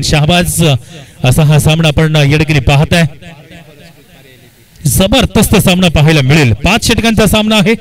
शहबाज असा हा सामना आपण या ठिकाणी पाहताय. जबरदस्त सामना पाहायला मिळेल. 5 षटकांचा सामना आहे.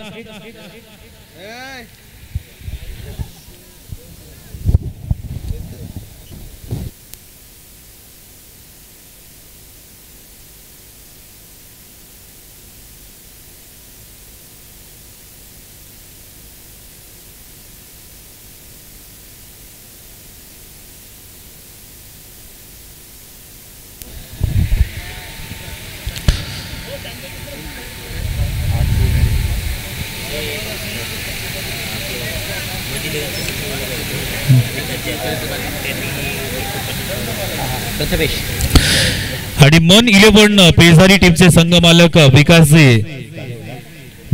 आणि मन 11 पेजारी टीमचे संघ मालक विकास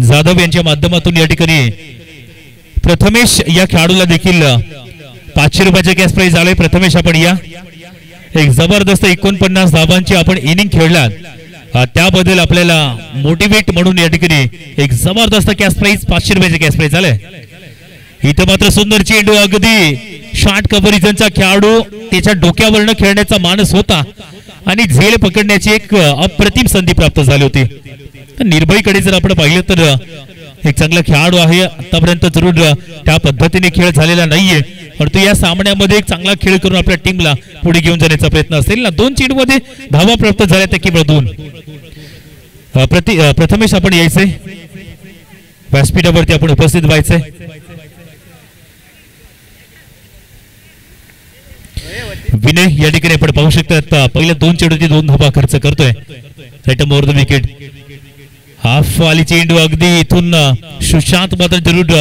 जाधव यांच्या माध्यमातून या ठिकाणी प्रथमेश या खेळाडूला देखील 500 रुपयाचे कॅश प्राइज आले. प्रथमेश आपण या एक जबरदस्त 49 धावांची आपण इनिंग खेळलात, त्याबद्दल आपल्याला मोटिवेट म्हणून या ठिकाणी एक जबरदस्त कॅश प्राइज 500 रुपयाचे कॅश प्राइज आले. इथं मात्र सुंदर चेंडू, अगदी शॉर्ट कव्हरेजचा खेळाडू, त्याच्या डोक्यावरनं खेळण्याचा मानस होता आणि झेल पकडण्याची एक अप्रतिम संधी प्राप्त झाली होती. निर्भयकडे जर आपण पाहिलं तर एक चांगला खेळाडू आहे. आतापर्यंत जरूर त्या पद्धतीने खेळ झालेला नाहीये, परंतु या सामन्यामध्ये एक चांगला खेळ करून आपल्या टीमला पुढे घेऊन जाण्याचा प्रयत्न असेल ना. 2 चेंडूमध्ये धावा प्राप्त झाल्या, त्या केवळ 2. प्रथमेश आपण यायचंय, व्यासपीठावरती आपण उपस्थित व्हायचंय. विनय या ठिकाणी आपण पाहू शकतात पहिल्या 2 चेंडूची 2 धावा खर्च करतोय. Right more the wicket. Half वाली चेंडू, अगदी इथून सुशांत मात्र जरूर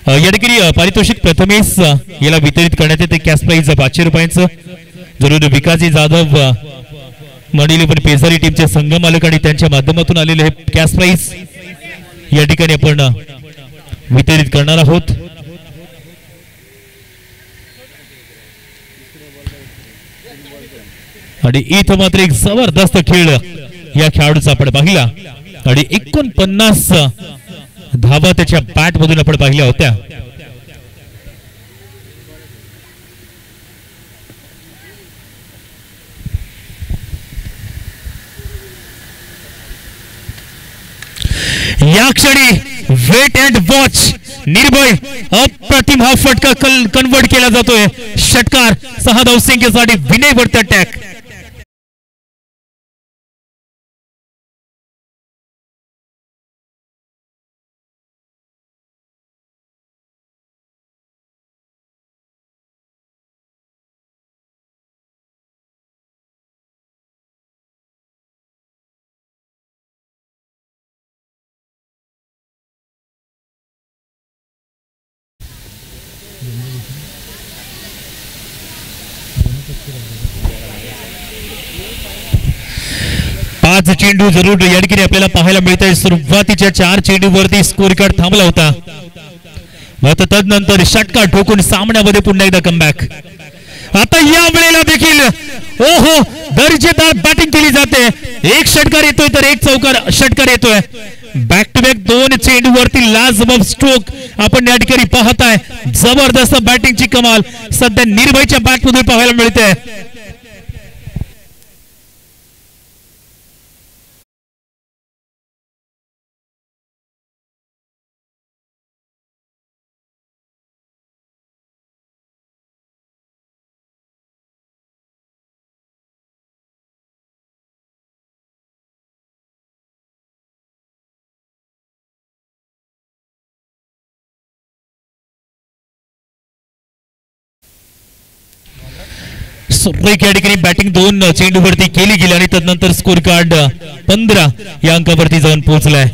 या ठिकाणी पारितोषिक प्रथमेश याला वितरित करण्यात येते. कॅश प्राइज 500 रुपयांचं जरूर विकासजी जाधव मंडळी पण पेजारी टीमचे संघ मालक आणि त्यांच्या माध्यमातून आलेले हे कॅश प्राइज या ठिकाणी आपण वितरित करणार आहोत. आणि इथं मात्र एक जबरदस्त खेळ या खेळाडूचा आपण पाहिला आणि 49 धावा त्याच्या बॅट मधून आपण पाहिल्या होत्या. या क्षणी वेट अँड वॉच, निर्भय अप्रतिम हा फटका कन्वर्ट केला जातोय. षटकार 6 धावसंख्येसाठी विनय वरती अटॅक. पाच चेंडू जरूर या ठिकाणी आपल्याला पाहायला मिळत आहे. सुरुवातीच्या 4 चेंडूवरती स्कोर कार्ड थांबला होता, मात्र तदनंतर षटकार ठोकून सामन्यामध्ये पुन्हा एकदा कमबॅक. आता या वेळेला देखील ओहो दर्जेदार बॅटिंग केली जाते. एक षटकार येतोय तर एक चौकार षटकार येतोय. बॅक टू बॅक 2 चेंडूवरती लाजवाब स्ट्रोक आपण या ठिकाणी पाहताय. जबरदस्त बॅटिंगची कमाल सध्या निर्भयच्या बॅटमधून पाहायला मिळते. या ठिकाणी बॅटिंग 2 चेंडूवरती केली गेली आणि तदनंतर स्कोर कार्ड 15 या अंकावरती जाऊन पोहोचलाय.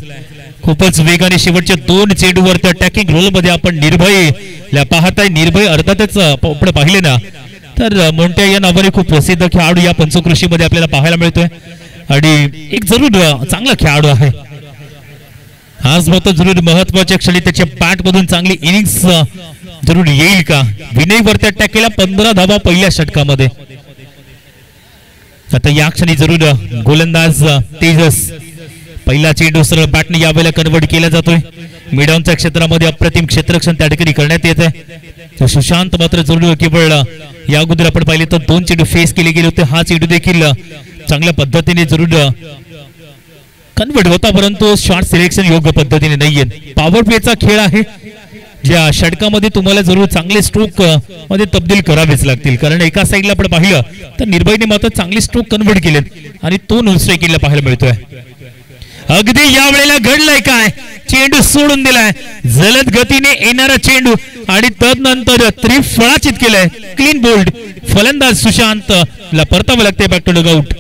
खूपच वेगाने शेवटच्या 2 चेंडूवरती अटॅकिंग रोल मध्ये आपण निर्भय पाहताय. निर्भय अर्थातच आपण पाहिले ना तर मोंट्या या नावाने खूप प्रसिद्ध खेळाडू या पंचकृषी मध्ये आपल्याला पाहायला मिळतोय आणि एक जरूर चांगला खेळाडू आहे. आज मात्र जरूर महत्वाच्या क्षणी त्याच्या बॅट मधून चांगली इनिंग्स जरूर येईल का. विनय वरती अटॅक केला 15 धावा पहिल्या षटकामध्ये. आता या क्षणी जरूर गोलंदाज तेजस पहिला चेंडू सरळ बॅटने यावेळेला कन्वर्ट केला जातोय. मिडऑनच्या क्षेत्रामध्ये अप्रतिम क्षेत्ररक्षण त्या ठिकाणी करण्यात येत आहे. तर सुशांत मात्र जरूर केवळ या अगोदर आपण पाहिले तर 2 चेंडू फेस केले गेले होते. हा चेंडू देखील चांगल्या पद्धतीने जरूर कन्वर्ट होता, परंतु शॉट सिलेक्शन योग्य पद्धतीने नाहीये. पॉवर प्लेचा खेळ आहे, ज्या षटकामध्ये तुम्हाला जरूर चांगले स्ट्रोक मध्ये तब्दील करावेच लागतील, कारण एका साईडला आपण पाहिलं तर निर्भयने मात्र चांगले स्ट्रोक कन्वर्ट केलेत आणि तो नो स्ट्राईकला पाहायला मिळतोय. अगदी या वेळेला घडलंय काय, चेंडू सोडून दिलाय, जलद गतीने येणारा चेंडू आणि तदनंतर त्रिफळाचित केलंय. क्लीन बोल्ड, फलंदाज सुशांत ला परतावं लागते बॅक टू डगआउट.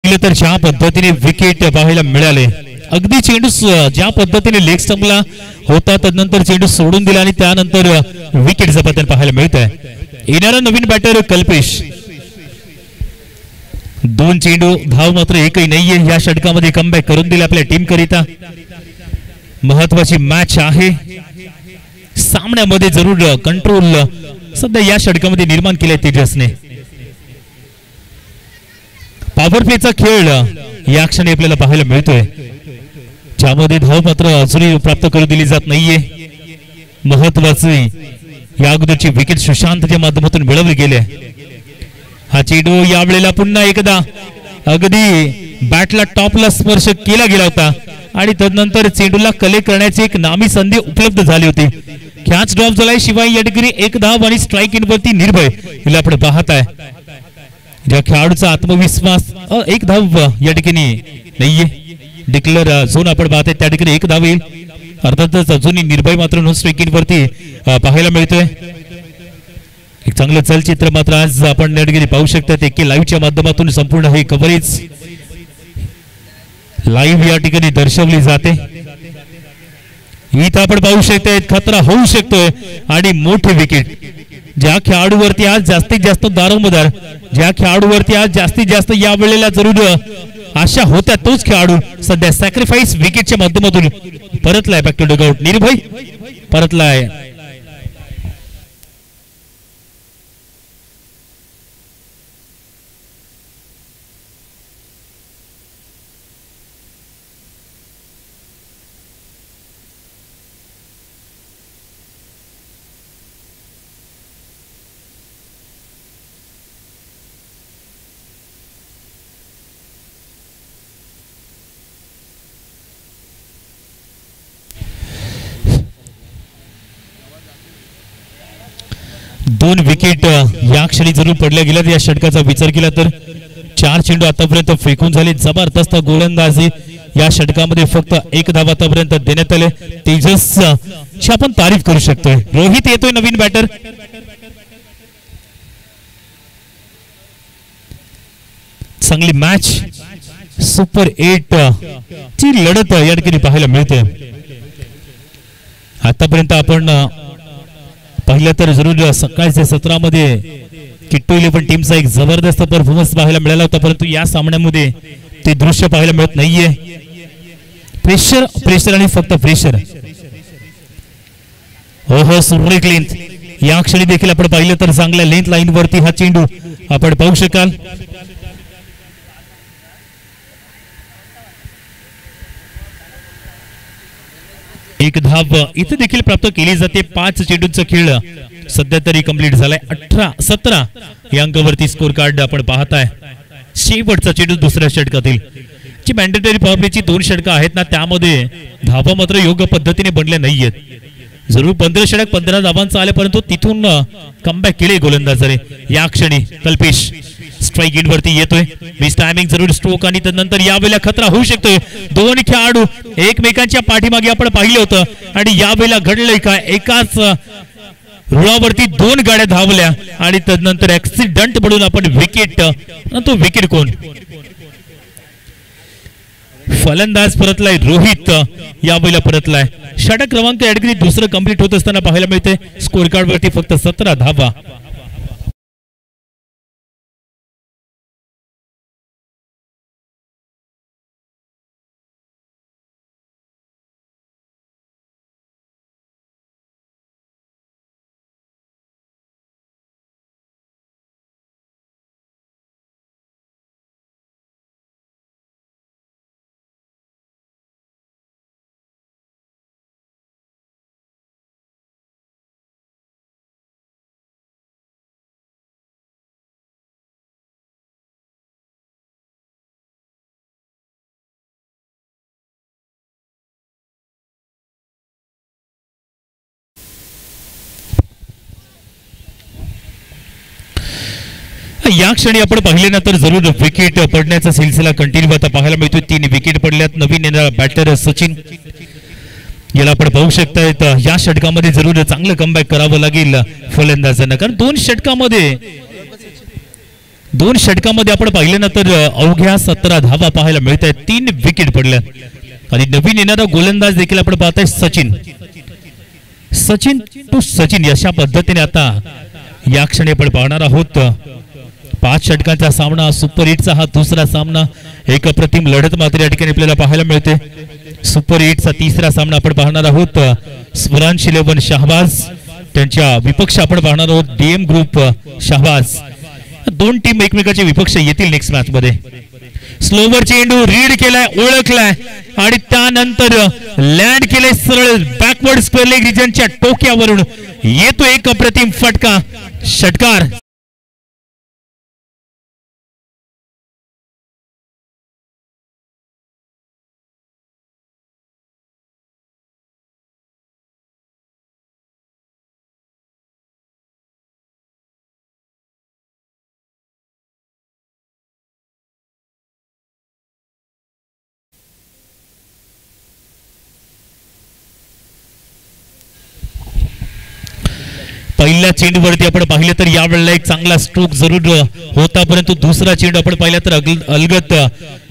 तर ज्या पद्धतीने विकेट पाहायला मिळाले, अगदी चेंडू ज्या पद्धतीने लेग स्टंपला होता तदनंतर चेंडू सोडून दिला आणि त्यानंतर विकेट झपाट्याने पाहायला मिळत आहे. येणारा नवीन बॅटर कल्पेश. 2 चेंडू, धाव मात्र एकही नाहीये. या षटकामध्ये कमबॅक करून दिले आपल्या टीम करिता. महत्वाची मॅच आहे, सामन्यामध्ये जरूर कंट्रोल सध्या या षटकामध्ये निर्माण केलाय तेजसने. पॉवर प्लेचा खेळ या क्षणी आपल्याला पाहायला मिळतोय, ज्यामध्ये धाव मात्र अजूनही प्राप्त करू दिली जात नाहीये. महत्वाची या अगोदरची विकेट सुशांतच्या माध्यमातून मिळवली गेले. हा चेंडू या वेळेला पुन्हा एकदा अगदी बॅटला टॉपला स्पर्श केला गेला होता आणि तदनंतर चेंडूला कलेक्ट करण्याची एक नामी संधी उपलब्ध झाली होती. कॅच ड्रॉप झालाय, शिवाय या ठिकाणी एक धाव आणि स्ट्राईक इन वरती निर्भय हिला आपण पाहत आहे. ज्या खेळाडूचा आत्मविश्वास, एक धाव या ठिकाणी नाहीये. डिक्लेअर झोन आपण पाहतोय त्या ठिकाणी एक धाव येईल. अर्थातच अजूनही निर्भय मात्र नो स्ट्राईक इन वरती पाहायला मिळतोय. एक चांगलं चलचित्र मात्र आज आपण या ठिकाणी पाहू शकतात. एक लाईव्हच्या माध्यमातून संपूर्ण हे कव्हरेज लाईव्ह या ठिकाणी दर्शवली जाते. इथं आपण पाहू शकतोय खतरा होऊ शकतोय आणि मोठी विकेट. ज्या खेळाडूवरती आज जास्तीत जास्त दारोमदार, ज्या खेळाडूवरती आज जास्तीत जास्त या वेळेला जरूर आशा होत्या, तोच खेळाडू सध्या सॅक्रिफाईस विकेटच्या माध्यमातून परतलाय बॅक टू डगआउट. निर्भय परतलाय. दोन विकेट या क्षणी जरूर पडल्या गेल्यात. या षटकाचा विचार केला तर 4 चेंडू आतापर्यंत फेकून झाले. जबरदस्त गोलंदाजी या षटकामध्ये, फक्त 1 धाव आतापर्यंत देण्यात आले. तेजसची आपण तारीफ करू शकतोय. रोहित येतोय नवीन बॅटर. चांगली मॅच, सुपर 8 ची लढत या ठिकाणी पाहायला मिळते. आतापर्यंत आपण पहिलं तर जरूर सकाळच्या सत्रामध्ये किट्टू 11 टीमचा एक जबरदस्त परफॉर्मन्स पाहायला मिळाला होता, परंतु या सामन्यामध्ये ते दृश्य पाहायला मिळत नाहीये. प्रेशर प्रेशर आणि फक्त प्रेशर. हो सुरेख लेंथ या क्षणी देखील आपण पाहिलं तर चांगल्या लेंथ लाईन वरती हा चेंडू आपण पाहू शकाल. एक धाव इथे देखील प्राप्त केली जाते. 5 चेंडूंचा खेळ सध्या तरी कंप्लीट झालाय. 18-17 या अंकावरती स्कोर कार्ड आपण पाहताय. शेवटचा चेंडू दुसऱ्या षटकातील. जी मॅन्डेटरी पॉवर प्लेची 2 षटकं आहेत ना, त्यामध्ये धावा मात्र योग्य पद्धतीने बनल्या नाहीयेत. जरूर 15 षटक 15 धावांचा आले, परंतु तिथून कमबॅक केले गोलंदाजाने. या क्षणी कल्पेश स्ट्राईक इन वरती येतोय. मिस टायमिंग जरूर स्ट्रोक आणि त्यानंतर यावेळेला खतरा होऊ शकतोय. 2 खेळाडू एकमेकांच्या पाठीमागे आपण पाहिलं होतं आणि यावेळेला घडलंय काय, एकाच रुळावरती 2 गाड्या धावल्या आणि त्यानंतर ऍक्सिडेंट म्हणून आपण विकेट. तो विकेट कोण? फलंदाज परतलाय रोहित यावेळेला परतलाय. षटक क्रमांक या ठिकाणी दुसरं कंप्लीट होत असताना पाहायला मिळते. स्कोर कार्ड वरती फक्त 17 धावा. या क्षणी आपण पाहिले ना तर जरूर विकेट पडण्याचा सिलसिला कंटिन्यू आता पाहायला मिळतो. 3 विकेट पडल्यात. नवीन येणारा बॅटर सचिन याला आपण पाहू शकतायत. या षटकामध्ये जरूर चांगलं कमबॅक करावं लागेल फलंदाजांना, कारण 2 षटकामध्ये आपण पाहिले ना तर अवघ्या 17 धावा पाहायला मिळत आहेत. 3 विकेट पडल्यात आणि नवीन येणारा गोलंदाज देखील आपण पाहताय सचिन टू सचिन अशा पद्धतीने आता या क्षणी आपण पाहणार आहोत. 5 षटकांचा सामना, सुपर हिटचा हा दुसरा सामना. एक अप्रतिम लढत मात्र या ठिकाणी आपल्याला पाहायला मिळते. सुपर हिटचा तिसरा सामना आपण पाहणार आहोत. स्वरांश 11 शहबाज त्यांच्या विपक्ष आपण पाहणार आहोत. DM group Shahbaz. 2 टीम एकमेकाचे विपक्ष येतील नेक्स्ट मॅच मध्ये. स्लोवर चेंडू रीड केलाय, ओळखलाय आणि त्यानंतर लँड केले सरळ बॅकवर्ड स्क्वेअर लेग रिजनच्या टोक्यावरून. येतो एक अप्रतिम फटका. षटकार पहिल्या चेंडूवरती आपण पाहिलं तर यावेळेला एक चांगला स्ट्रोक जरूर होता, परंतु दुसरा चेंडू आपण पाहिला तर अलगत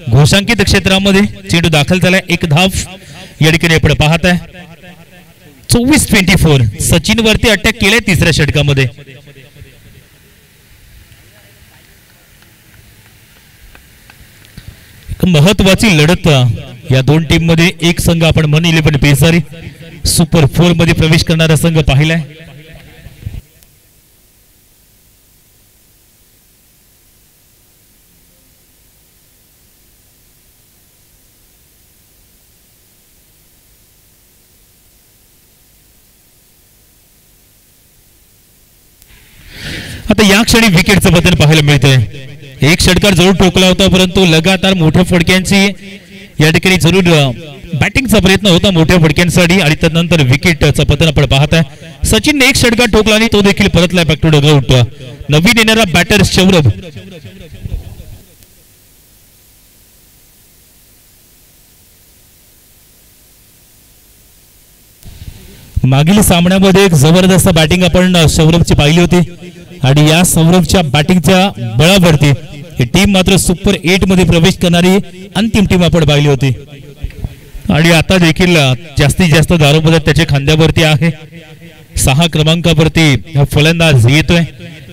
घोषांकित क्षेत्रामध्ये चेंडू दाखल झालाय. 1 धाव या ठिकाणी आपण पाहत आहे. 24-24 सचिन वरती अटॅक केलाय तिसऱ्या षटकामध्ये. महत्वाची लढत या 2 टीम मध्ये. एक संघ आपण मन 11 पेसारी सुपर 4 मध्ये प्रवेश करणारा संघ पाहिलाय. आता या क्षणी विकेटचं बदल पाहायला मिळतंय. एक षटकार जरूर ठोकला होता, परंतु लगातार मोठ्या फटक्यांची या ठिकाणी जरूर बॅटिंगचा प्रयत्न होता मोठ्या फटक्यांसाठी आणि त्यानंतर विकेटचं पतन आपण पाहत आहे. सचिनने एक षटकार ठोकला आणि तो देखील परतलाय बॅक टू डगआउट. नवीन येणारा बॅटर सौरभ. मागील सामन्यामध्ये एक जबरदस्त बॅटिंग आपण सौरभची पाहिली होती आणि या सौरभच्या बॅटिंगच्या बळावरती ही टीम मात्र सुपर 8 मध्ये प्रवेश करणारी अंतिम टीम आपण पाहिली होती. आणि आता देखील जास्तीत जास्त दारोमदार त्याच्या खांद्यावरती आहे. 6 क्रमांकावरती फलंदाज येतोय.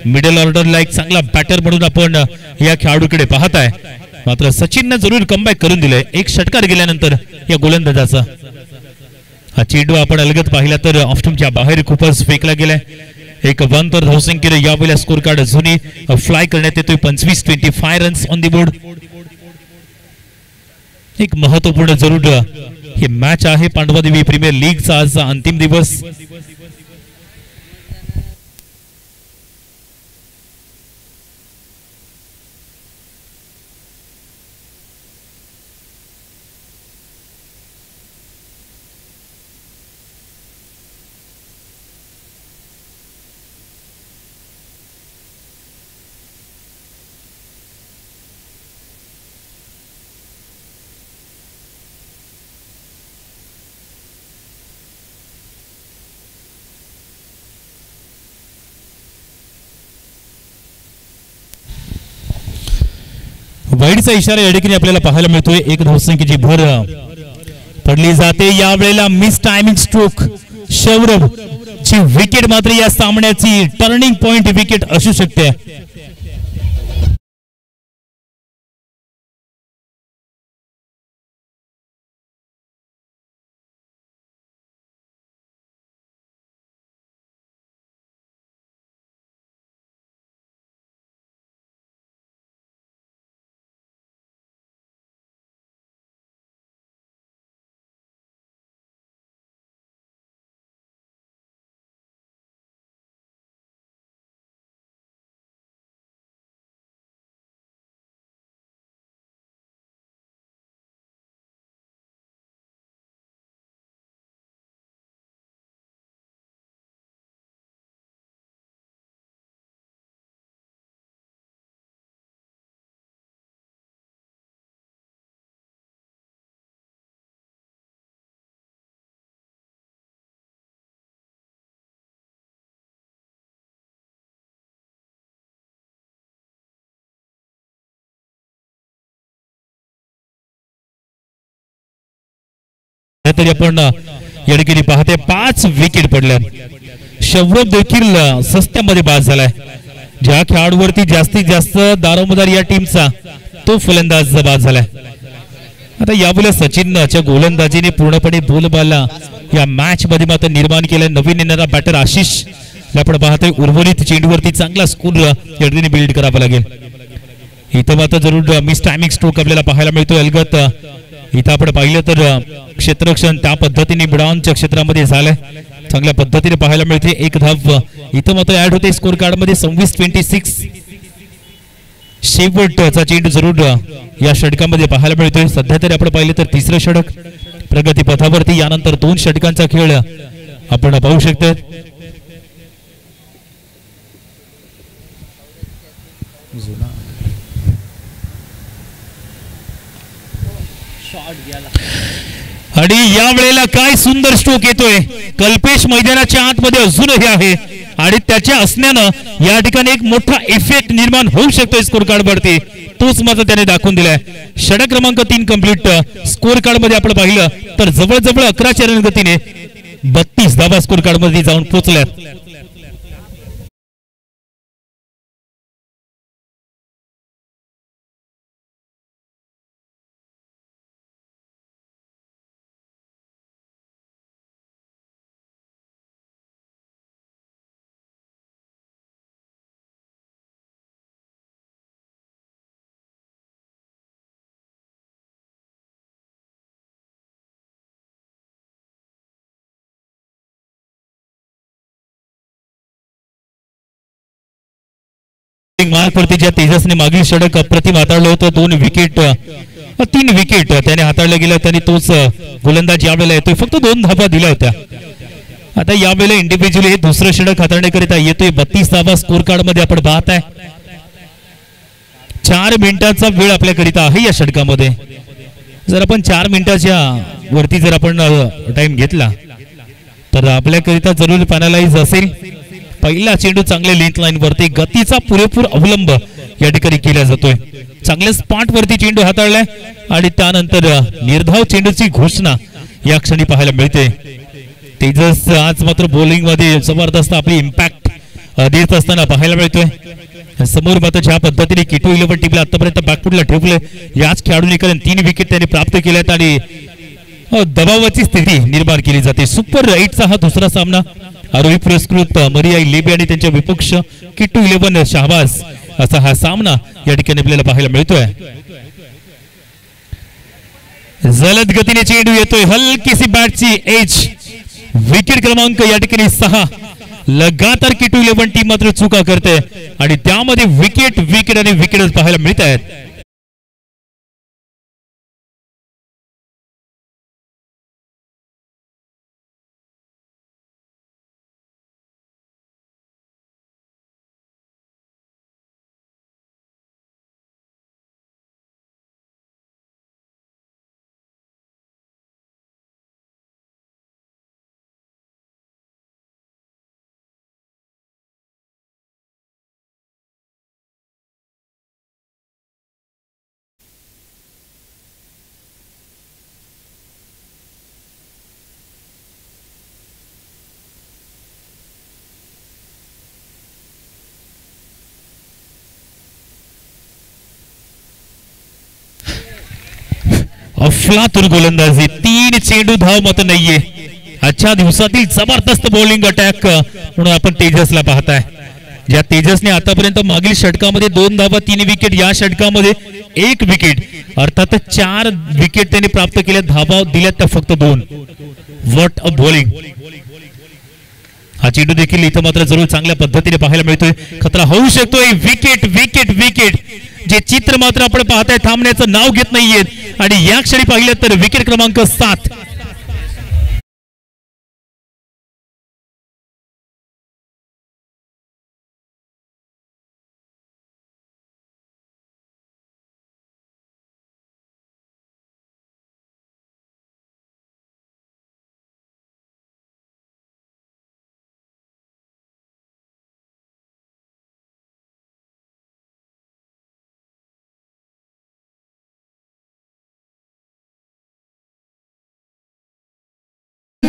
मिडल ऑर्डरला एक चांगला बॅटर म्हणून आपण या खेळाडूकडे पाहत आहे. मात्र सचिनने जरूर कमबॅक करून दिलंय एक षटकार गेल्यानंतर या गोलंदाजाचा. हा चेंडू आपण अलगत पाहिला तर ऑफस्टंपच्या बाहेर खूपच फेकला गेलाय. एक 1 तर धावसंख्येने यावेळेला स्कोर कार्ड अजूनही फ्लाय करण्यात येतोय. 25-25 रन्स ऑन दी बोर्ड. एक महत्वपूर्ण जरूर हे मॅच आहे पांडवादेवी प्रीमियर लीगचा आजचा अंतिम दिवस. वाईडचा इशारा या ठिकाणी आपल्याला पाहायला मिळतोय. एक धावसंख्येची भर पडली जाते. यावेळेला मिस टायमिंग स्ट्रोक सौरभ ची विकेट मात्र या सामन्याची टर्निंग पॉइंट विकेट असू शकते. तरी आपण या ठिकाणी पाहते 5 विकेट पडल्या. सौरभ देखील सस्त्यामध्ये बाद झालाय. ज्या खेळाडूवरती जास्तीत जास्त दारोमदार या टीमचा तो फलंदाज बाद झालाय. आता यावेळेला सचिनच्या गोलंदाजीने पूर्णपणे बोलबाला या मॅच मध्ये मात्र निर्माण केलाय. नवीन येणारा बॅटर आशिष आपण पाहतोय उर्वरित चेंडूवरती चांगला स्कोर या ठिकाणी बिल्ड करावा लागेल. इथं मात्र जरूर मिस टायमिंग स्ट्रोक आपल्याला पाहायला मिळतोय. अलगत इथं आपण पाहिलं तर क्षेत्ररक्षण त्या पद्धतीने ब्राउनच्या क्षेत्रामध्ये झालंय. चांगल्या पद्धतीने पाहायला मिळते. एक धाव इथं मात्र ऍड होते स्कोर कार्ड मध्ये. 26-26 शेवटचा चेंडू जरूर या षटकामध्ये पाहायला मिळतोय. सध्या तरी आपण पाहिलं तर तिसरं षटक प्रगती पथावरती. यानंतर 2 षटकांचा खेळ आपण पाहू शकतो. आणि या वेळेला काय सुंदर स्ट्रोक येतोय. कल्पेश मैदानाच्या आतमध्ये अजूनही आहे आणि त्याच्या असण्यानं या ठिकाणी एक मोठा इफेक्ट निर्माण होऊ शकतोय स्कोर कार्ड वरती. तोच मात्र त्याने दाखवून दिलाय. षटक क्रमांक 3 कंप्लीट. स्कोर कार्ड मध्ये आपण पाहिलं तर जवळजवळ 11 रन गतीने 32 धावा स्कोर कार्ड मध्ये जाऊन पोहोचल्यात. मार्कवरती ज्या तेजसने मागील षटक अप्रतिम हाताळलं होतं. 2 विकेट 3 विकेट त्याने हाताळलं गेलं. त्यांनी तोच गोलंदाज यावेळेला येतोय. फक्त 2 धावा दिल्या होत्या. आता यावेळेला इंडिव्हिज्युअली हे दुसरं षटक हाताळण्याकरिता येतोय. 32 धावा स्कोर कार्ड मध्ये आपण पाहत आहे. 4 मिनिटांचा वेळ आपल्याकरिता आहे या षटकामध्ये. जर आपण 4 मिनिटाच्या वरती जर आपण टाइम घेतला तर आपल्याकरिता जरूर पॅनलाइज असेल. पहिला चेंडू चांगल्या लेंथ लाईन वरती गतीचा पुरेपूर अवलंब या ठिकाणी केला जातोय. चांगल्या स्पॉट वरती चेंडू हाताळलाय आणि त्यानंतर निर्धाव चेंडूची घोषणा या क्षणी पाहायला मिळते. तेजस आज मात्र बॉलिंग मध्ये जबरदस्त आपली इम्पॅक्ट देत असताना पाहायला मिळतोय. समोर मात्र ज्या पद्धतीने किटू 11 टीमला आतापर्यंत बॅकफुटला ठेवले याच खेळाडूंनी 3 विकेट त्यांनी प्राप्त केल्यात आणि दबावाची स्थिती निर्माण केली जाते. सुपर 8चा हा दुसरा सामना आरोही पुरस्कृत मरिया लेबी आणि त्यांच्या विपक्ष किट्टू 11 शहबाज असा हा सामना या ठिकाणी आपल्याला पाहायला मिळतोय. जलद गतीने चेंडू येतोय. हलकीशी बॅटची एज. विकेट क्रमांक या ठिकाणी 6. लगातार किट्टू 11 टीम मात्र चुका करते आणि त्यामध्ये विकेट आणि विकेट पाहायला मिळत आहेत. अफलातून गोलंदाजी, 3 चेंडू धाव मात्र नाहीये. आजच्या दिवसातील जबरदस्त बॉलिंग अटॅक म्हणून आपण तेजसला पाहताय. ज्या तेजसने आतापर्यंत मागील षटकामध्ये 2 धावा 3 विकेट, या षटकामध्ये 1 विकेट, अर्थात 4 विकेट त्यांनी प्राप्त केल्या. धावा दिल्यात त्या फक्त 2. What a bowling. हा चेंडू देखील इथं मात्र जरूर चांगल्या पद्धतीने पाहायला मिळतोय. खतरा होऊ शकतोय. Wicket wicket wicket. जे चित्र मात्र आपण पाहताय थांबण्याचं नाव घेत नाहीये. आणि या क्षणी पाहिलं तर विकेट क्रमांक 7.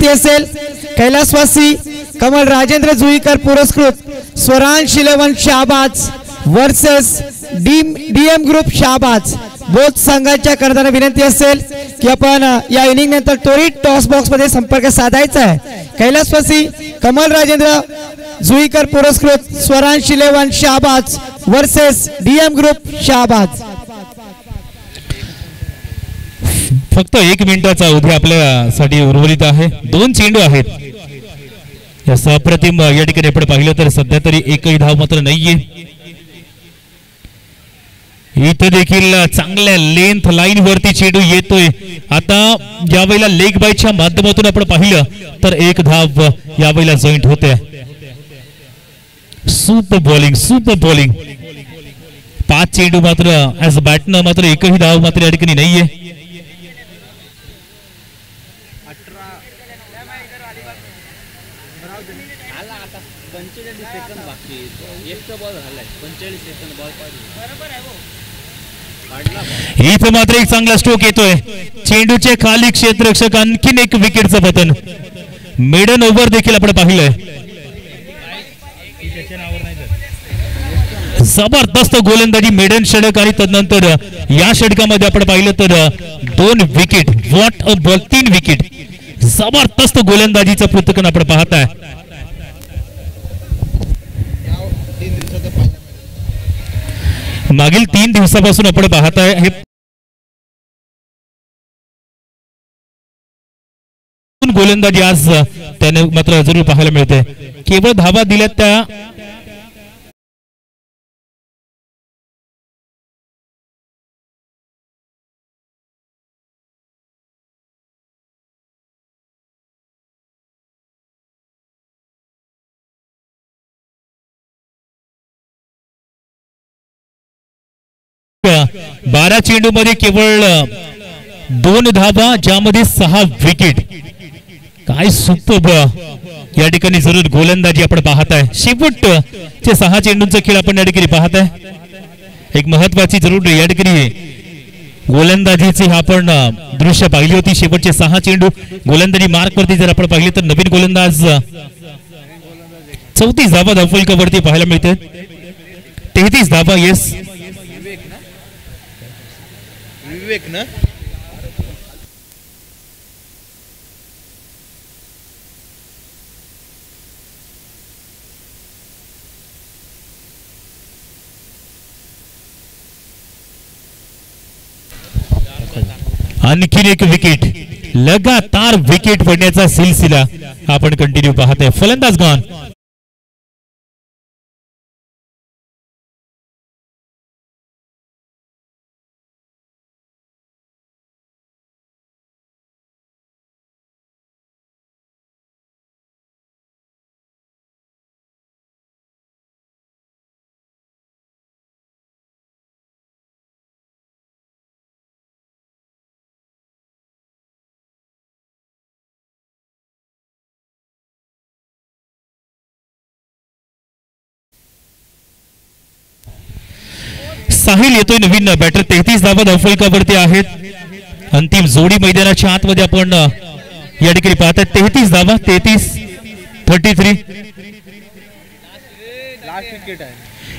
असेल कैलासवासी कमल राजेंद्र जुईकर पुरस्कृत Swaransh 11 Shahbaz versus DM group Shahbaz. Both संघाच्या कर्णधारांना विनंती असेल की आपण या इनिंग नंतर त्वरित टॉस बॉक्स मध्ये संपर्क साधायचा आहे. कैलासवासी कमल राजेंद्र जुईकर पुरस्कृत Swaransh 11 Shahbaz versus DM group Shahbaz. फक्त 1 मिनिटाचा अवधी आपल्यासाठी उर्वरित आहे. 2 चेंडू आहेत. या अप्रतिम या ठिकाणी आपण पाहिलं तर सध्या तरी एकही धाव मात्र नाहीये. इथं देखील चांगल्या लेंथ लाईन वरती चेंडू येतोय. आता यावेळेला लेग बायच्या माध्यमातून आपण पाहिलं तर 1 धाव यावेळेला जॉईंट होते. Super bowling, super bowling. 5 चेंडू मात्र ऍज बॅटनं मात्र एकही धाव मात्र या ठिकाणी नाहीये. इथं मात्र एक चांगला स्ट्रोक येतोय. चेंडूचे खाली क्षेत्ररक्षक आणखीन 1 विकेटचं पतन. मेडन ओव्हर देखील आपण पाहिलंय. जबरदस्त गोलंदाजी मेडन षटक आणि तदनंतर या षटकामध्ये आपण पाहिलं तर 2 wicket. What a ball. 3 wicket. जबरदस्त गोलंदाजीचं पृथक्कन आपण पाहताय. मागील 3 दिवसापासून आपण पाहताय हे गोलंदाजी आज त्याने मात्र जरूर पाहायला मिळते. केवळ धावा दिल्यात त्या बारा चेंडू मध्ये केवळ 2 धावा, ज्यामध्ये 6 विकेट. काय सुपर या ठिकाणी जरूर गोलंदाजी आपण पाहताय. शेवटचे 6 चेंडूंचा खेळ आपण या ठिकाणी पाहताय. एक महत्वाची जरूर या ठिकाणी गोलंदाजीची आपण दृश्य पाहिली होती. शेवटचे 6 चेंडू गोलंदाजी मार्क वरती जर आपण पाहिले तर नवीन गोलंदाज 34 धावा धावफलकावरती पाहायला मिळते. 33 धावा. येस विवेक ना. आणखीन 1 विकेट. लगातार विकेट पडण्याचा सिलसिला आपण कंटिन्यू पाहतोय. फलंदाज गॉन. साहिल येतोय नवीन बॅटर. 33 धावा धावफलकावरती आहेत. अंतिम जोडी मैदानाच्या आतमध्ये आपण या ठिकाणी पाहतात. 33 धावा. 33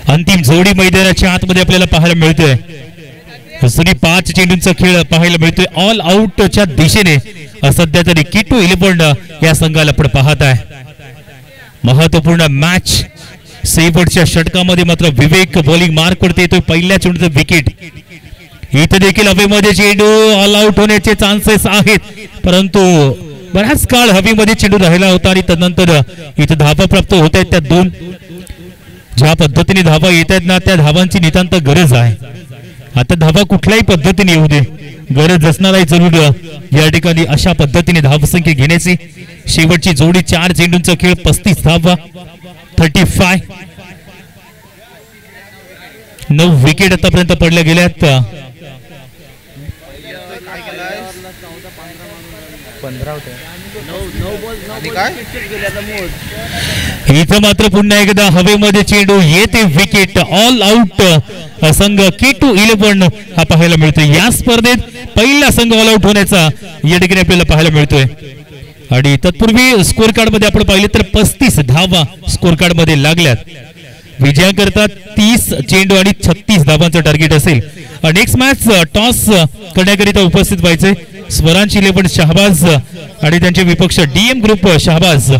अंतिम जोडी मैदानाच्या आतमध्ये आपल्याला पाहायला मिळते. दुसरी 5 चेंडूंचा खेळ पाहायला मिळतोय ऑल आउटच्या दिशेने सध्या तरी किटू 11 या संघाला आपण पाहत आहे. महत्वपूर्ण मॅच. शेवटच्या षटकामध्ये मात्र विवेक बॉलिंग मार्क वरती येतोय. पहिल्या चेंडूचं विकेट. इथे देखील हवेमध्ये चेंडू ऑल आउट होण्याचे चान्सेस आहेत, परंतु बराच काळ हवेमध्ये चेंडू राहिला होता आणि त्यानंतर इथे धावा प्राप्त होत आहेत. त्या दोन ज्या पद्धतीने धावा येत आहेत ना, त्या धावांची नितांत गरज आहे. आता धावा कुठल्याही पद्धतीने येऊ दे, गरज असणार आहे जरूर या ठिकाणी अशा पद्धतीने धावसंख्या घेण्याची. शेवटची जोडी 4 चेंडूंचा खेळ 35 धावा 35. 9 विकेट आतापर्यंत पडल्या गेल्यात. इथं मात्र पुन्हा एकदा हवेमध्ये चेंडू येते विकेट. ऑल आउट संघ किटू 11 हा पाहायला मिळतोय. या स्पर्धेत पहिला संघ ऑल आउट होण्याचा या ठिकाणी आपल्याला पाहायला मिळतोय. आणि तत्पूर्वी स्कोर कार्ड मध्ये आपण पाहिले तर 35 धावा स्कोर कार्ड मध्ये लागल्यात. विजयाकरता 30 चेंडू आणि 36 धावांचं टार्गेट असेल. नेक्स्ट मॅच टॉस करण्याकरिता उपस्थित व्हायचे स्वरांश 11 शहाबाज आणि त्यांचे विपक्ष डीएम ग्रुप शहाबाज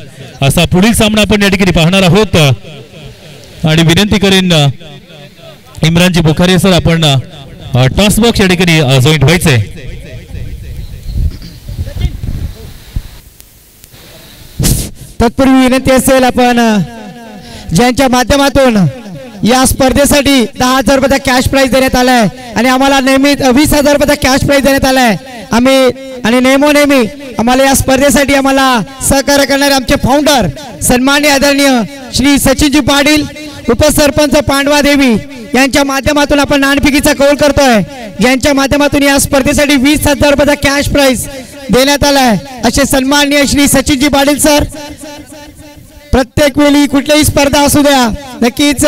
असा पुढील सामना आपण या ठिकाणी पाहणार आहोत. आणि विनंती करेन इम्रानजी बुखारे सर आपण टॉस बॉक्स या ठिकाणी जॉईंट व्हायचंय. तत्पूर्वी विनंती असेल आपण ज्यांच्या माध्यमातून या स्पर्धेसाठी 10,000 रुपयाचा कॅश प्राइज देण्यात आलाय आणि आम्हाला नेहमी 20,000 रुपयाचा कॅश प्राइज देण्यात आलाय. आम्ही आणि नेहमी आम्हाला या स्पर्धेसाठी आम्हाला सहकार्य करणारे आमचे फाउंडर सन्माननीय आदरणीय श्री सचिनजी पाटील, उपसरपंच पांडवा देवी यांच्या माध्यमातून आपण नाणेफेकीचा कौल करतोय. ज्यांच्या माध्यमातून या स्पर्धेसाठी 20,000 रुपयाचा कॅश प्राइज देण्यात आलाय असे सन्माननीय श्री सचिनजी पाटील सर. प्रत्येक वेळी कुठलीही स्पर्धा असू द्या नक्कीच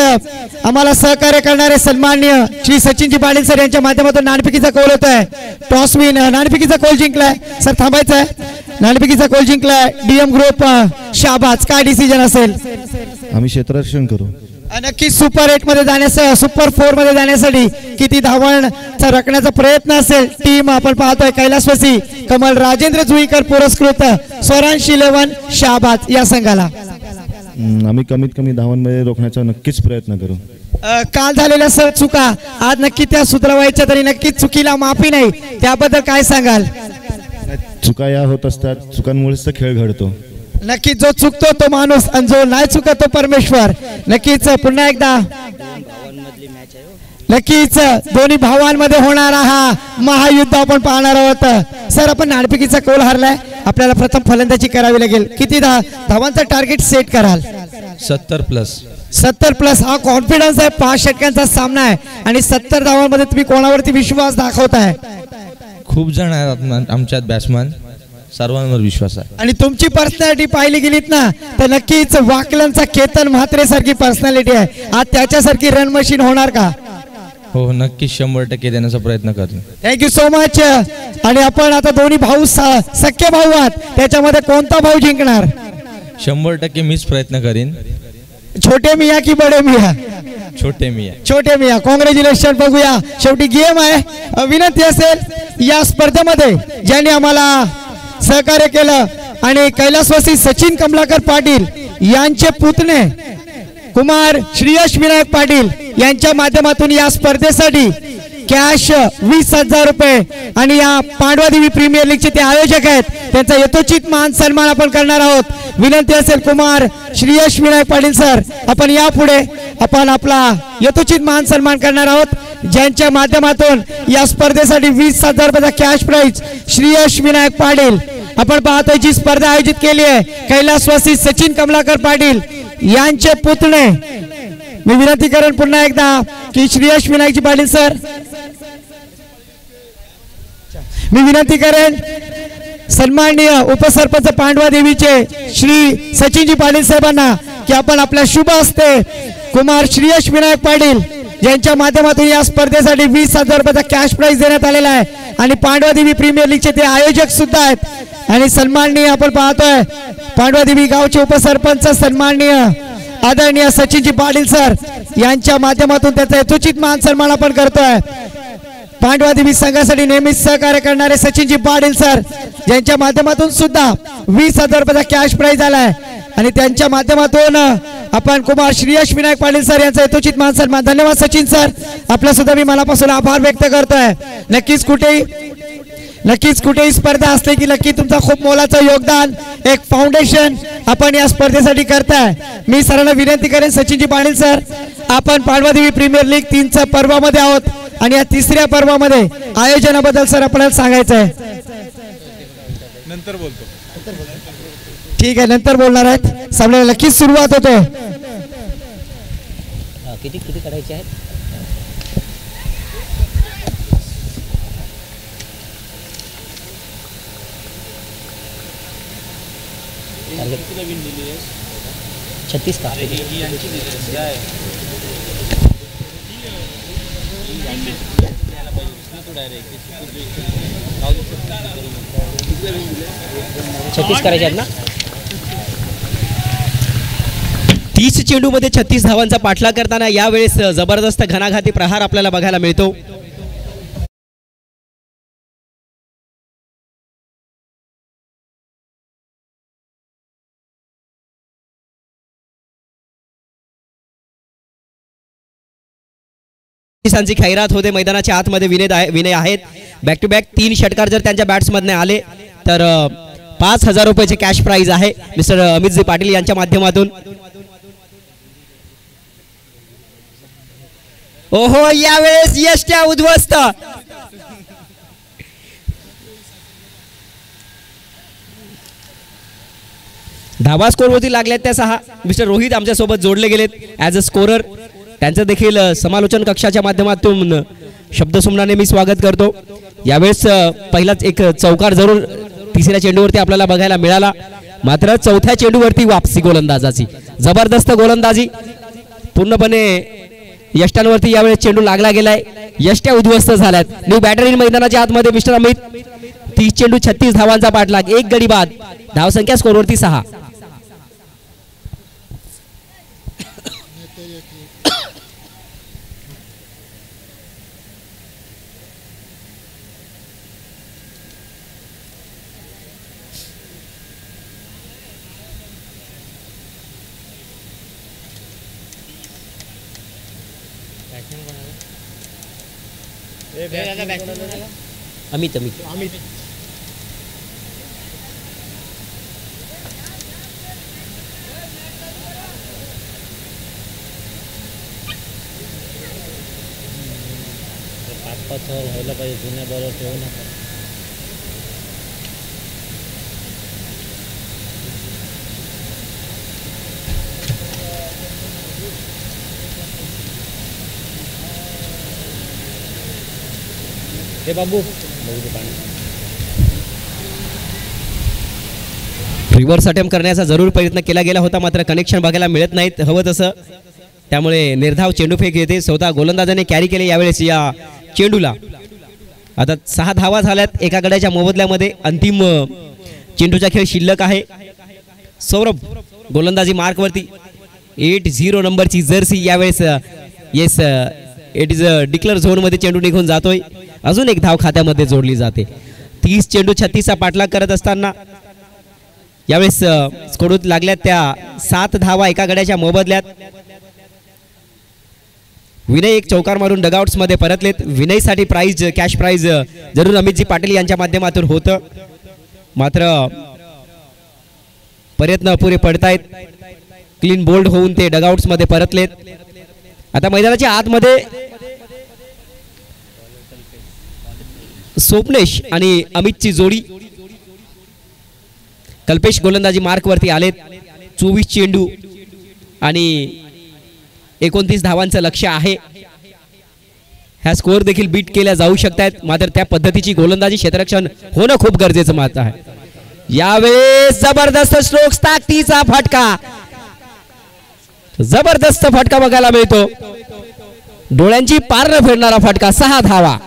आम्हाला सहकार्य करणारे सन्माननीय श्री सचिनजी पाटील सर यांच्या माध्यमातून नाणेफेकीचा कौल होत आहे. टॉस विन नाणेफेकीचा कौल जिंकलाय सर. थांबायचं आहे. नाणेफेकीचा कौल जिंकलाय डीएम ग्रुप शहाबाज. काय डिसिजन असेल? आम्ही क्षेत्ररक्षण करू. नक्की सुपर 8 मध्ये जाण्यासाठी सुपर 4 मध्ये जाण्यासाठी किती धावांचा राखण्याचा प्रयत्न असेल टीम आपण पाहतोय कैलासवासी कमल राजेंद्र जुईकर पुरस्कृत स्वरांश 11 शहाबाज या संघाला. आम्ही कमीत कमी धावांमध्ये रोखण्याचा नक्कीच प्रयत्न करू. काल झालेल्या सर चुका आज नक्की त्या सुधारवायच्या, तरी नक्कीच चुकीला माफी नाही, त्याबद्दल काय सांगाल? चुका या होत असतात, चुकांमुळेच तर खेळ घडतो. नक्कीच जो चुकतो तो माणूस आणि जो नाही चुकत तो परमेश्वर. नक्कीच पुन्हा एकदा नक्कीच दोन्ही भावांमध्ये होणारा हा महायुद्ध आपण पाहणार आहोत. सर आपण नाणेफेकीचा कौल हारलाय, आपल्याला प्रथम फलंदाजी करावी लागेल. किती धावांचा टार्गेट सेट कराल? 70 प्लस हा कॉन्फिडन्स आहे. 5 षटकांचा सामना आहे आणि 70 धावांमध्ये तुम्ही कोणावरती विश्वास दाखवताय? खूप जण आहेत आमच्यात बॅट्समन, सर्वांवर विश्वास आहे. आणि तुमची पर्सनॅलिटी पाहिली गेलीत ना तर नक्कीच वाकलनचा केतन म्हात्रे सारखी पर्सनॅलिटी आहे. आज त्याच्यासारखी रन मशीन होणार का? हो नक्की 100% देण्याचा प्रयत्न करतो. Thank you so much. आणि आपण आता दोन्ही भाऊ सख्खे भाऊ आहात, त्याच्यामध्ये कोणता भाऊ जिंकणार? 100% मीच प्रयत्न करीन. छोटे मिया की बडे मिया? छोटे मिया. छोटे मिया. कॉंग्रॅच्युलेशन. बघूया शेवटी गेम आहे. विनंती असेल या स्पर्धेमध्ये ज्यांनी आम्हाला सहकार्य केलं आणि कैलासवासी सचिन कमलाकर पाटील यांचे पुतणे कुमार श्रीयश विनायक पाटील यांच्या माध्यमातून या स्पर्धेसाठी कॅश 20,000 रुपये आणि या पांडवादेवी प्रीमियर लीगचे ते आयोजक आहेत, त्यांचा यथोचित मान सन्मान आपण करणार आहोत. विनंती असेल कुमार श्रीयश विनायक पाटील सर आपण यापुढे आपण आपला यथोचित मान सन्मान करणार आहोत, ज्यांच्या माध्यमातून या स्पर्धेसाठी 20,000 रुपयाचा कॅश प्राइज श्रीयश विनायक पाटील. आपण पाहतोय जी स्पर्धा आयोजित केली आहे कैलासवासी सचिन कमलाकर पाटील यांचे पुतणे. मी विनंती करेन पुन्हा एकदा की श्रीयश विनायकजी पाटील सर, मी विनंती करेन सन्माननीय उपसरपंच पांडवा देवीचे श्री सचिनजी पाटील साहेबांना की आपण आपल्या शुभ हस्ते कुमार श्रीयश विनायक पाटील यांच्या माध्यमातून या स्पर्धेसाठी 20,000 रुपयाचा कॅश प्राइज देण्यात आलेला आहे आणि पांडवादेवी प्रीमियर लीगचे ते आयोजक सुद्धा आहेत. आणि सन्माननीय आपण पाहतोय पांडवादेवी गावचे उपसरपंच सन्माननीय आदरणीय सचिनजी पाटील सर यांच्या माध्यमातून त्याचा यथोचित मान सन्मान आपण करतोय. पांडवा देवी संघासाठी नेहमीच सहकार्य करणारे सचिनजी पाटील सर, ज्यांच्या माध्यमातून सुद्धा 20,000 रुपयाचा कॅश प्राइज आलाय आणि त्यांच्या माध्यमातून आपण कुमार श्रीयश विनायक पाटील सर यांचा यथोचित मान सन्मान. धन्यवाद सचिन सर, आपला सुद्धा मी मनापासून आभार व्यक्त करतोय. नक्कीच कुठेही स्पर्धा असते की नक्की तुमचा खूप मोलाचं योगदान एक फाउंडेशन आपण या स्पर्धेसाठी करताय. मी सरांना विनंती करेन सचिनजी पाटील सर, आपण पांडवादेवी प्रीमियर लीग 3च्या पर्वामध्ये आहोत आणि या तिसऱ्या पर्वामध्ये आयोजनाबद्दल सर आपल्याला सांगायचं आहे. नंतर बोलतो. ठीक आहे, नंतर बोलणार आहेत. आपल्याला नक्कीच सुरुवात होतो. किती किती करायचे आहेत? छत्तीस का? छत्तीस करायचे आहेत ना? 30 चेंडूमध्ये 36 धावांचा पाठलाग करताना यावेळेस जबरदस्त घणाघाती प्रहार आपल्याला बघायला मिळतो. पोलिसांची खैरात होते. मैदानाच्या आतमध्ये विनय आहेत. बॅक टू बॅक 3 षटकार जर त्यांच्या बॅट्समधने आले तर 5,000 रुपयाचे कॅश प्राइज आहे मिस्टर अमितजी पाटील यांच्या माध्यमातून. ओहो, यावेळेस यष्ट्या उद्ध्वस्त. धावा स्कोरवरती लागल्यात त्या 6. मिस्टर रोहित आमच्या सोबत जोडले गेलेत ॲज अ स्कोरर. त्यांचं देखील समालोचन कक्षाच्या माध्यमातून शब्दसुमनाने मी स्वागत करतो. यावेळेस पहिलाच एक चौकार जरूर तिसऱ्या चेंडूवरती आपल्याला बघायला मिळाला, मात्र चौथ्या चेंडूवरती वापसी गोलंदाजाची. जबरदस्त गोलंदाजी पूर्णपणे यष्ट्यांवरती यावेळेस चेंडू लागला गेलाय. यष्ट्या उद्ध्वस्त झाल्यात. न्यू बॅटर इन मैदानाच्या आतमध्ये मिस्टर अमित. 30 चेंडू 36 धावांचा पाठलाग, 1 गडी बाद, धावसंख्या स्कोरवरती 6. अमित व्हायला पाहिजे. जुन्या बरोबर ठेवू नका. हे बाबू रिव्हर्स अटेम्प्ट करण्याचा जरूर प्रयत्न केला गेला होता, मात्र कनेक्शन बघायला मिळत नाहीत हवं तसं. त्यामुळे निर्धाव चेंडू फेक येते. स्वतः गोलंदाजाने कॅरी केले यावेळेस या चेंडूला. आता 6 धावा झाल्यात एका गड्याच्या मोबदल्यामध्ये. अंतिम चेंडूचा खेळ शिल्लक आहे. सौरभ गोलंदाजी मार्कवरती. 80 नंबरची जर्सी यावेळेस येस इट इज डिक्लेअर झोनमध्ये चेंडू निघून जातोय. अजून एक धाव खात्यामध्ये जोडली जाते. 30 चेंडू 36चा पाठलाग करत असताना यावेळेस स्कोडूत लागल्यात त्या 7 धावा एका गड्याच्या मोबदल्यात. विनय एक चौकार मारून डगआउट्स मध्ये परतलेत. विनयसाठी प्राइज कॅश प्राइज जरूर अमितजी पाटील यांच्या माध्यमातून होतं, मात्र प्रयत्न अपुरे पडतायत. क्लीन बोल्ड होऊन ते डगआउट्स मध्ये परतलेत. आता मैदानाच्या आतमध्ये स्वप्नेश आणि अमितची जोडी. कल्पेश गोलंदाजी मार्कवरती आलेत. 24 चेंडू आणि 29 धावांचं लक्ष्य आहे. ह्या स्कोअर देखील बीट केल्या जाऊ शकतात, मात्र त्या पद्धतीची गोलंदाजी क्षेत्ररक्षण होणं खूप गरजेचं मात्र आहे. यावेळेस जबरदस्त स्ट्रोक्स, ताकदीचा फटका, जबरदस्त फटका बघायला मिळतो. डोळ्यांची पार न फिरणारा फटका. 6 धावा.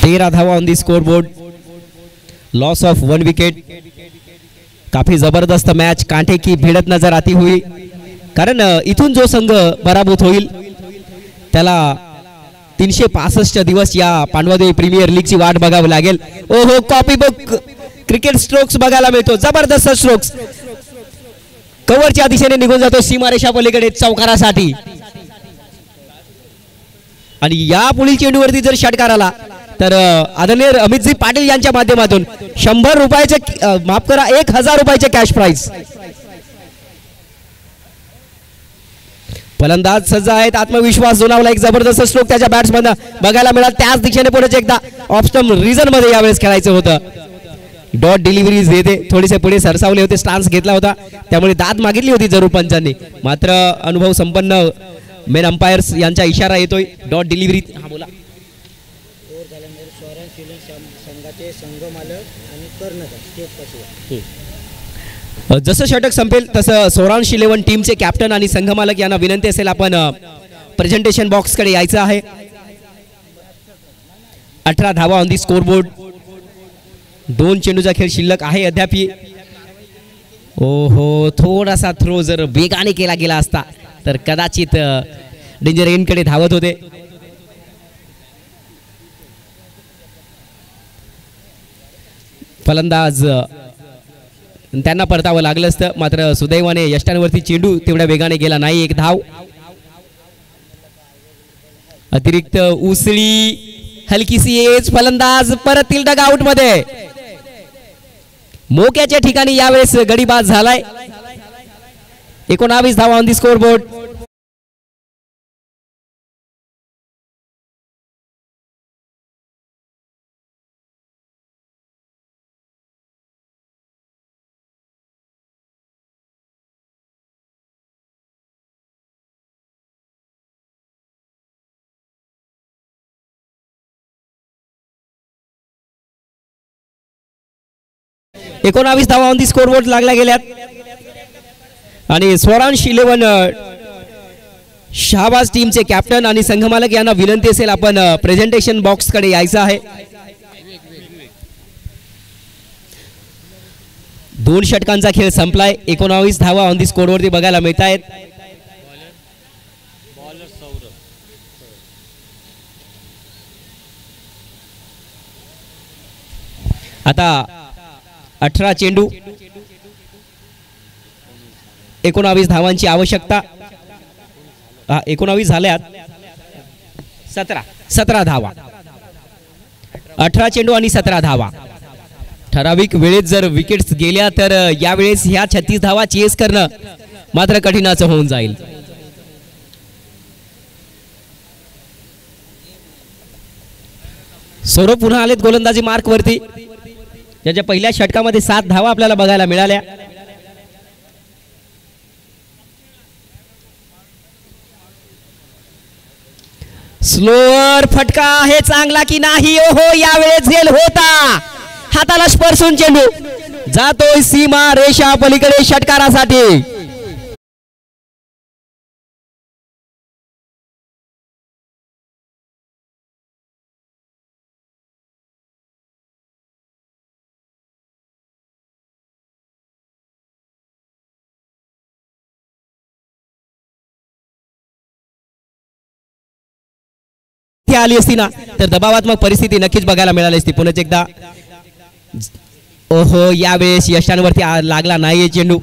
13 धावा on the score board. Loss of 1 wicket. काफी जबरदस्त मैच कांटे की भिडत नजर आती हुई, कारण इथून जो संघ पराभूत होईल त्याला 365 दिवस या पांडवादेवी प्रीमियर लीगची वाट बघावी लागेल. ओहो, कॉपी बुक क्रिकेट स्ट्रोक्स बघायला मिळतो. जबरदस्त स्ट्रोक्स. कव्हरच्या दिशेने निघून जातो सीमारेषा पलीकडे चौकारासाठी. आणि या पुढील चेंडूवरती जर षटकार आला तर आदरणीय अमितजी पाटील यांच्या माध्यमातून 100 रुपयाचे माफ करा 1000 रुपयाचे कॅश प्राइज. फलंदाज सज्ज आहेत. आत्मविश्वास जुनावला. एक जबरदस्त स्ट्रोक त्याच्या बॅट्समन बघायला मिळाला. त्याच दिशेने पुढे एकदा ऑफ स्टंप रिझन मध्ये यावेळेस खेळायचं होतं. डॉट डिलिव्हरीज देते. थोडेसे पुढे सरसावले होते. स्टान्स घेतला होता, त्यामुळे दाद मागितली होती जरूर पंचांनी. मात्र अनुभव संपन्न मेन अंपायर्स यांचा इशारा येतोय. Dot delivery. हा बोला. जसं षटक संपेल तसं सोरांश 11 टीमचे कॅप्टन आणि संघमालक यांना विनंती असेल आपण प्रेझेंटेशन बॉक्स कडे यायचं आहे. 18 धावा ऑन दी स्कोर बोर्ड. 2 चेंडूचा खेळ शिल्लक आहे अद्यापही. ओहो, थोडासा थ्रो जर वेगाने केला गेला असता तर कदाचित डेंजर एंड कडे धावत होते. फलंदाज त्यांना परतावं लागलं असतं, मात्र सुदैवाने यष्टांवरती चेंडू तेवढ्या वेगाने गेला नाही. 1 धाव. अतिरिक्त उसळी हलकीसी एज. फलंदाज परत डग आउट मध्ये. मोक्याच्या ठिकाणी यावेळेस गडीबाज झालाय. 19 धावा ऑन दी स्कोर बोर्ड. एकोणावीस धावा ऑन दी स्कोर बोर्ड लागल्या गेल्यात. आणि स्वरांश 11 शहाबाज टीमचे कॅप्टन आणि संघमालक यांना विनंती असेल आपण प्रेझेंटेशन बॉक्स कडे यायचं आहे. 2 षटकांचा खेळ संपलाय. 19 धावा ऑन दी स्कोर वरती बघायला मिळत आहेत. आता 18 चेंडू 19 धावांची आवश्यकता. 19 झाल्यात. 17 धावा. 18 चेंडू आणि 17 धावा. ठराविक वेळेत जर विकेट्स गेल्या तर यावेळेस ह्या 36 धावा चेस करणं मात्र कठीणाचं होऊन जाईल. सौरभ पुन्हा आलेत गोलंदाजी मार्क वरती. त्याच्या पहिल्या षटकामध्ये 7 धावा आपल्याला बघायला मिळाल्या. स्लोअर फटका आहे चांगला की नाही. ओहो, यावेळेस झेल होता. हाताला स्पर्शून चेंडू जातोय सीमा रेषा पलीकडे षटकारासाठी. आली असती ना तर दबावात्मक परिस्थिती नक्कीच बघायला मिळाली असती. पुन्हा एकदा ओहो, यावेळेस यशांवरती लागला नाहीये चेंडू.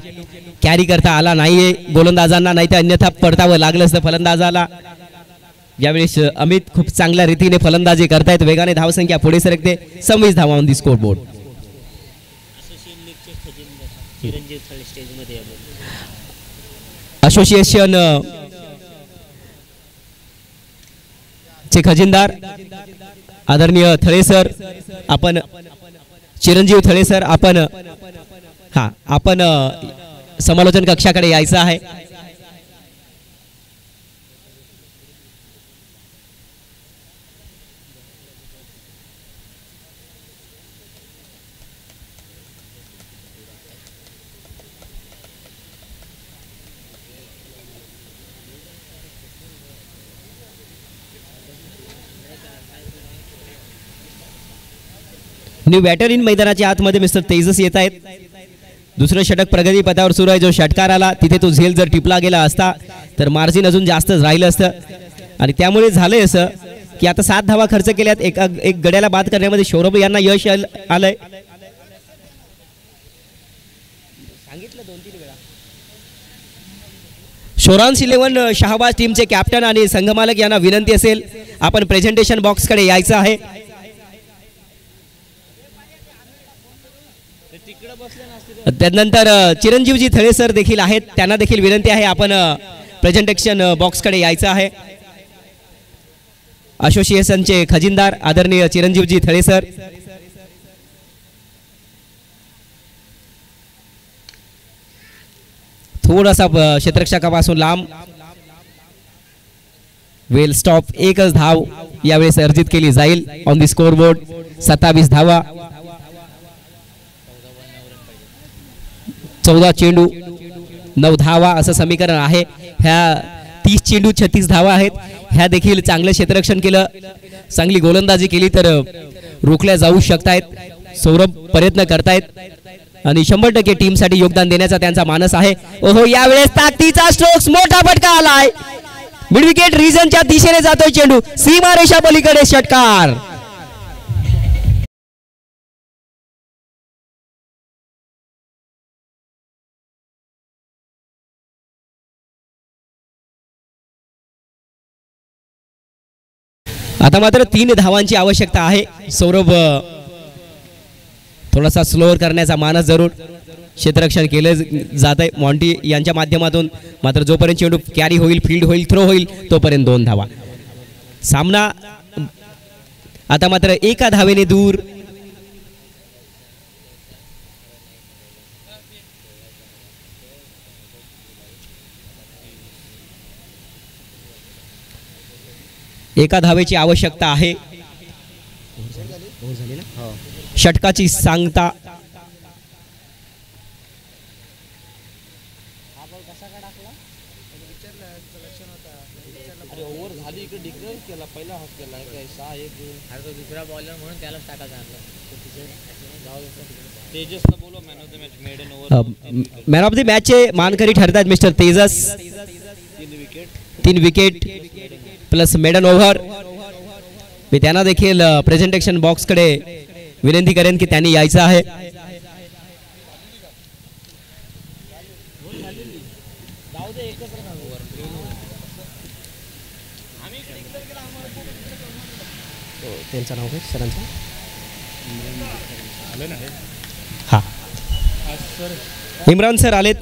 कॅरी करता आला नाहीये गोलंदाजांना, नाही तर अन्यथा पडतावं लागलं असतं फलंदाजाला. यावेळेस अमित खूप चांगल्या रीतीने फलंदाजी करतायत. वेगाने धावसंख्या पुढे सरकते. 26 धावा on the score board. Association चे खजिनदार आदरणीय थळे सर, आपण चिरंजीव थळे सर, आपण समालोचन कक्षाकडे यायचं आहे. न्यू बॅटलियन मैदानाच्या आतमध्ये मिस्टर तेजस येत आहेत. दुसरं षटक प्रगती पथावर सुरू आहे. जो षटकार आला तिथे तो झेल जर टिपला गेला असता तर मार्जिन अजून जास्त राहिलं असतं आणि त्यामुळे झालंय असं की आता 7 धावा खर्च केल्यात. एक गड्याला बाद करण्यामध्ये सौरभ यांना यश आलंय. शोरान्स 11 शहाबाज टीमचे कॅप्टन आणि संघमालक यांना विनंती असेल आपण प्रेझेंटेशन बॉक्स कडे यायचं आहे. त्यानंतर चिरंजीवजी थळे सर देखील आहेत. त्यांना देखील विनंती आहे आपण प्रेझेंटेशन बॉक्स कडे यायचं आहे. असोसिएशनचे खजिनदार आदरणीय चिरंजीवजी थळे सर. थोडासा क्षेत्ररक्षकापासून लांब वेल स्टॉप. एकच धाव यावेळेस अर्जित केली जाईल ऑन दी स्कोर बोर्ड. 27 धावा. 14 चेंडू 9 धावा असं समीकरण आहे. ह्या 30 चेंडू 36 धावा आहेत. ह्या देखील चांगलं क्षेत्ररक्षण केलं, चांगली गोलंदाजी केली तर रोखल्या जाऊ शकतायत. सौरभ प्रयत्न करतायत आणि 100% टीमसाठी योगदान देण्याचा त्यांचा मानस आहे. ओहो यावेळेस ताकदीचा स्ट्रोक्स मोठा फटका आलाय. मिड विकेट रिजनच्या दिशेने जातोय चेंडू. सीमारेषा पलीकडे षटकार. आता मात्र 3 धावांची आवश्यकता आहे. सौरभ थोडासा स्लोअर करण्याचा मानस जरूर क्षेत्ररक्षण केलं जात आहे मॉन्टी यांच्या माध्यमातून. मात्र जोपर्यंत चेंडू कॅरी होईल, फील्ड होईल, थ्रो होईल तोपर्यंत 2 धावा. सामना आता मात्र 1 धावेने दूर. एका धावेची आवश्यकता आहे. षटकाची सांगता. मॅन ऑफ द मॅचचे मानकरी ठरतात मिस्टर तेजस. 3 विकेट प्लस मेडन ओव्हर. मी त्यांना देखील प्रेझेंटेशन बॉक्स कडे विनंती करेन की त्यांनी यायचं आहे. त्यांचं नाव काय सरांचं? हा इम्रान सर आलेत.